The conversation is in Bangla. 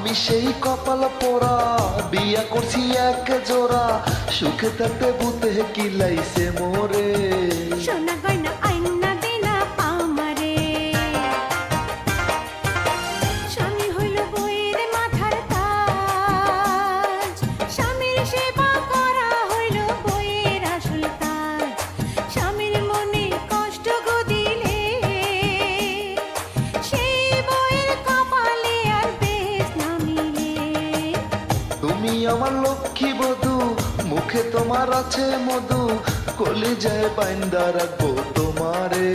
আমি সেই কপাল পোড়া, বিয়া করছি এক জোড়া, সুখে থাকতে বুতে কিলাইছে মোরে। সোনা গয়না আইনা দিনা আমারে, স্বামী হইল বইয়ের মাথার তাজ, স্বামীর সেবা করা হইল বইয়ের আসল কাজ। স্বামীর মনে কষ্ট গো দিলে, সেই বইয়ের কপালে আর বেশ না মিলে। তুমি আমার লক্ষ্মী বধূ, মুখে তোমার আছে মধু, কলিজায় বাইন্দা রাখবো তোমারে।